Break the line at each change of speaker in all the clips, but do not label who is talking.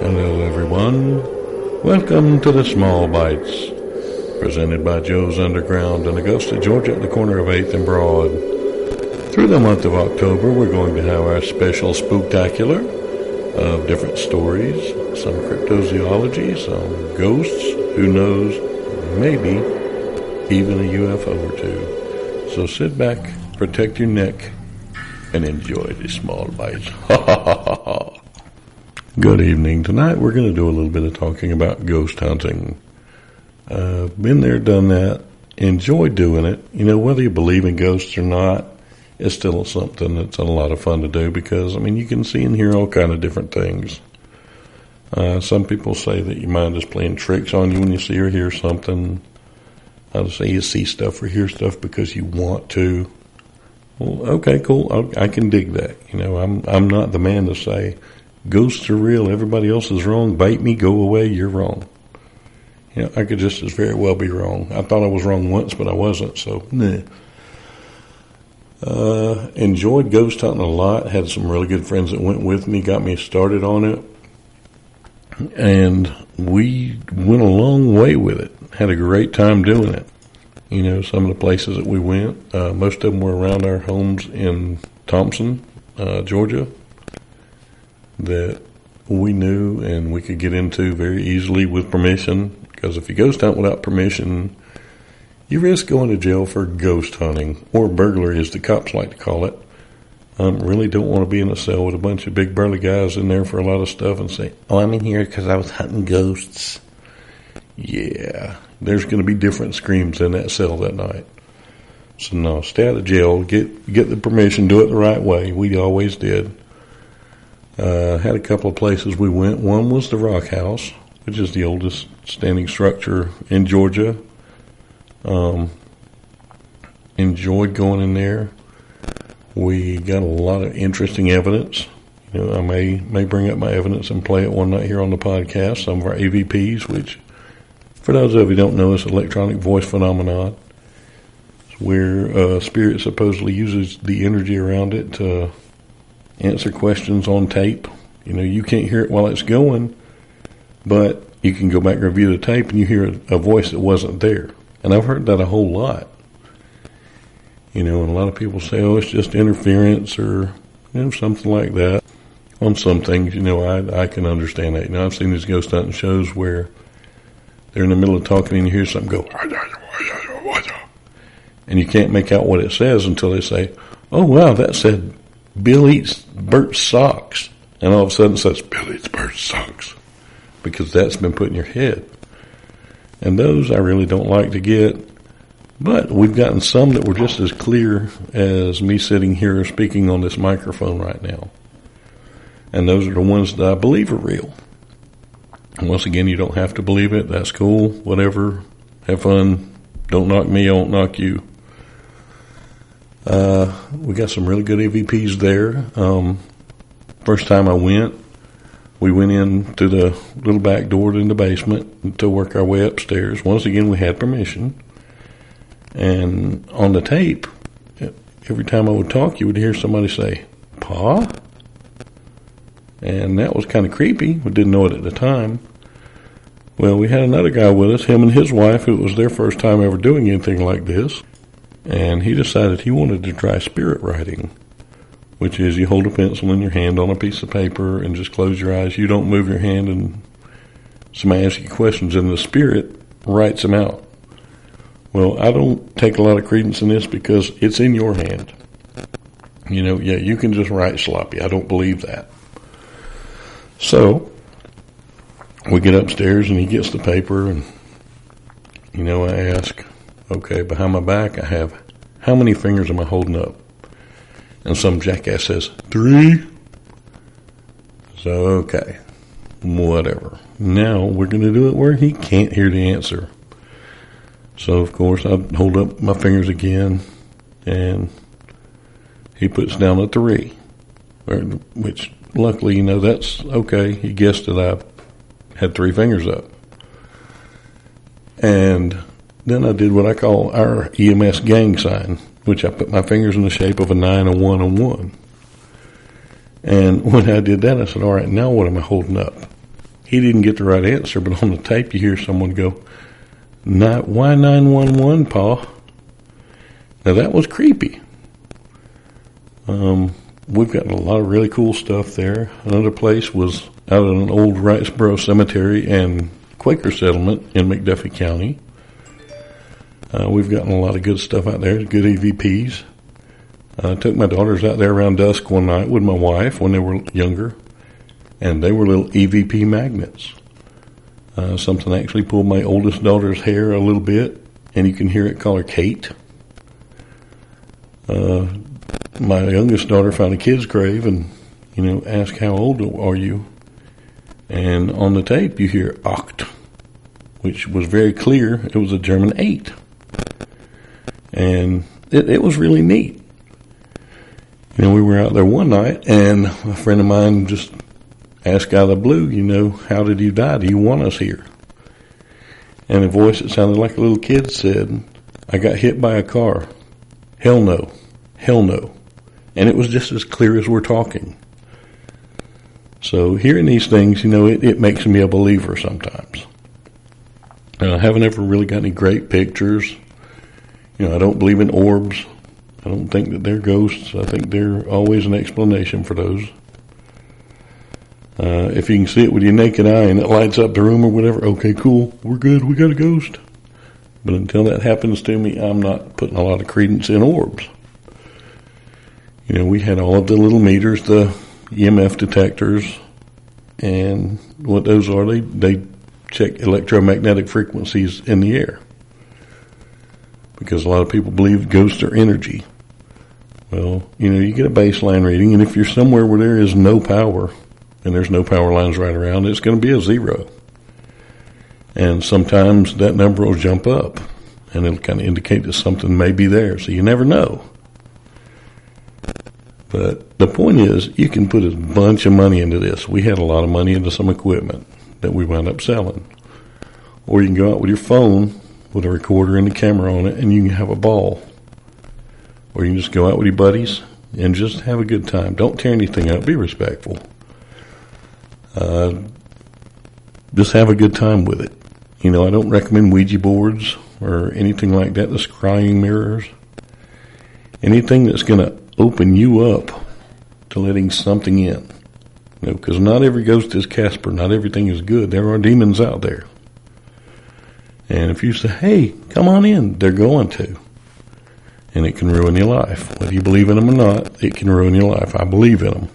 Hello everyone, welcome to the Small Bites, presented by Joe's Underground in Augusta, Georgia at the corner of 8th and Broad. Through the month of October, we're going to have our special spooktacular of different stories, some cryptozoology, some ghosts, who knows, maybe even a UFO or two. So sit back, protect your neck, and enjoy the Small Bites. Ha ha ha ha ha. Good evening. Tonight we're going to do a little bit of talking about ghost hunting. Been there, done that, enjoyed doing it. You know, whether you believe in ghosts or not, it's still something that's a lot of fun to do because, I mean, you can see and hear all kind of different things. Some people say that your mind is playing tricks on you when you see or hear something. Others say you see stuff or hear stuff because you want to. Well, okay, cool. I can dig that. You know, I'm not the man to say, ghosts are real, everybody else is wrong, bite me, go away, you're wrong. You know, I could just as very well be wrong. I thought I was wrong once, but I wasn't, so nah. Enjoyed ghost hunting a lot, had some really good friends that went with me, got me started on it, and we went a long way with it. Had a great time doing it. You know, some of the places that we went, most of them were around our homes in Thompson, Georgia, that we knew and we could get into very easily with permission, because if you ghost hunt without permission, you risk going to jail for ghost hunting, or burglary as the cops like to call it. Really don't want to be in a cell with a bunch of big burly guys in there for a lot of stuff and say, oh, I'm in here because I was hunting ghosts. Yeah, there's going to be different screams in that cell that night. So no, stay out of jail, get the permission, do it the right way. We always did. Had a couple of places we went. One was the Rock House, which is the oldest standing structure in Georgia. Enjoyed going in there. We got a lot of interesting evidence. You know, I may bring up my evidence and play it one night here on the podcast. Some of our EVPs, which, for those of you who don't know, is electronic voice phenomenon, where spirit supposedly uses the energy around it to answer questions on tape. You know, you can't hear it while it's going, but you can go back and review the tape and you hear a voice that wasn't there. And I've heard that a whole lot. You know, and a lot of people say, oh, it's just interference or, you know, something like that. On some things, you know, I can understand that. You know, I've seen these ghost hunting shows where they're in the middle of talking and you hear something go, and you can't make out what it says until they say, oh, wow, that said Bill eats Bert's socks. And all of a sudden it says, Bill eats Bert's socks. Because that's been put in your head. And those I really don't like to get. But we've gotten some that were just as clear as me sitting here speaking on this microphone right now. And those are the ones that I believe are real. And once again, you don't have to believe it. That's cool. Whatever. Have fun. Don't knock me, I won't knock you. We got some really good EVPs there. First time I went, we went in through the little back door in the basement to work our way upstairs. Once again, we had permission. And on the tape, every time I would talk, you would hear somebody say, Pa? And that was kind of creepy. We didn't know it at the time. Well, we had another guy with us, him and his wife, it was their first time ever doing anything like this. And he decided he wanted to try spirit writing, which is you hold a pencil in your hand on a piece of paper and just close your eyes. You don't move your hand and somebody asks you questions and the spirit writes them out. Well, I don't take a lot of credence in this because it's in your hand. You know, yeah, you can just write sloppy. I don't believe that. So we get upstairs and he gets the paper and, you know, I ask, okay, behind my back I have, how many fingers am I holding up? And some jackass says, 3. So, okay, whatever. Now we're going to do it where he can't hear the answer. So, of course, I hold up my fingers again, and he puts down a 3, which luckily, you know, that's okay. He guessed that I had 3 fingers up. And then I did what I call our EMS gang sign, which I put my fingers in the shape of a 9, a 1, and 1. And when I did that, I said, all right, now what am I holding up? he didn't get the right answer, but on the tape you hear someone go, "Why 911, Pa?" Now that was creepy. We've got a lot of really cool stuff there. Another place was out in an old Wrightsboro cemetery and Quaker settlement in McDuffie County. We've gotten a lot of good stuff out there, good EVPs. I took my daughters out there around dusk one night with my wife when they were younger, and they were little EVP magnets. Something actually pulled my oldest daughter's hair a little bit, and you can hear it call her Kate. My youngest daughter found a kid's grave and, asked, "How old are you?" And on the tape you hear Oct, which was very clear. It was a German 8. And it was really neat. We were out there one night, and a friend of mine just asked out of the blue, "How did you die? Do you want us here?" And a voice that sounded like a little kid said, "I got hit by a car. Hell no. Hell no." And it was just as clear as we're talking. So hearing these things, it makes me a believer sometimes. I haven't ever really got any great pictures. I don't believe in orbs. I don't think that they're ghosts. I think there's always an explanation for those. If you can see it with your naked eye and it lights up the room or whatever, okay, cool, we're good, we got a ghost. But until that happens to me, I'm not putting a lot of credence in orbs. We had all of the little meters, the EMF detectors, and what those are, they check electromagnetic frequencies in the air. Because a lot of people believe ghosts are energy. Well, you get a baseline reading, and if you're somewhere where there is no power, and there's no power lines right around, it's going to be a 0. And sometimes that number will jump up, and it'll kind of indicate that something may be there, so you never know. But the point is, you can put a bunch of money into this. We had a lot of money into some equipment that we wound up selling. Or you can go out with your phone with a recorder and a camera on it, and you can have a ball. Or you can just go out with your buddies and just have a good time. Don't tear anything up. Be respectful. Just have a good time with it. I don't recommend Ouija boards or anything like that, the scrying mirrors. Anything that's going to open you up to letting something in. Because not every ghost is Casper. Not everything is good. There are demons out there. And if you say, "Hey, come on in," they're going to. And it can ruin your life. Whether you believe in them or not, it can ruin your life. I believe in them.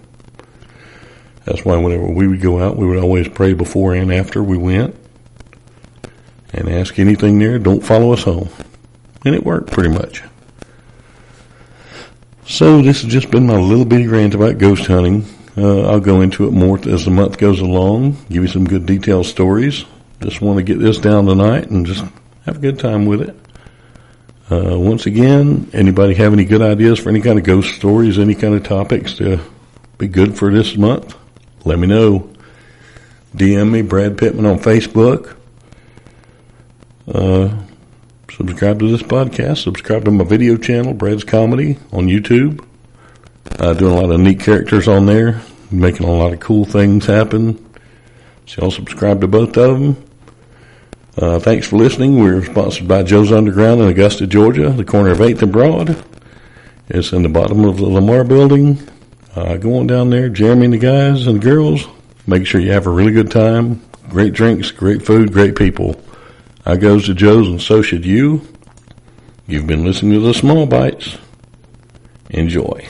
That's why whenever we would go out, we would always pray before and after we went. And ask anything there, "Don't follow us home." And it worked pretty much. So this has just been my little bitty rant about ghost hunting. I'll go into it more as the month goes along, give you some good detailed stories. Just want to get this down tonight and just have a good time with it. Once again, anybody have any good ideas for any kind of ghost stories, any kind of topics to be good for this month? Let me know. DM me, Brad Pittman on Facebook. Subscribe to this podcast. Subscribe to my video channel, Brad's Comedy, on YouTube. Doing a lot of neat characters on there, making a lot of cool things happen. So y'all subscribe to both of them. Thanks for listening. We're sponsored by Joe's Underground in Augusta, Georgia, the corner of 8th and Broad. It's in the bottom of the Lamar building. Go on down there, Jeremy and the guys and the girls. Make sure you have a really good time. Great drinks, great food, great people. I goes to Joe's, and so should you. You've been listening to the Small Bites. Enjoy.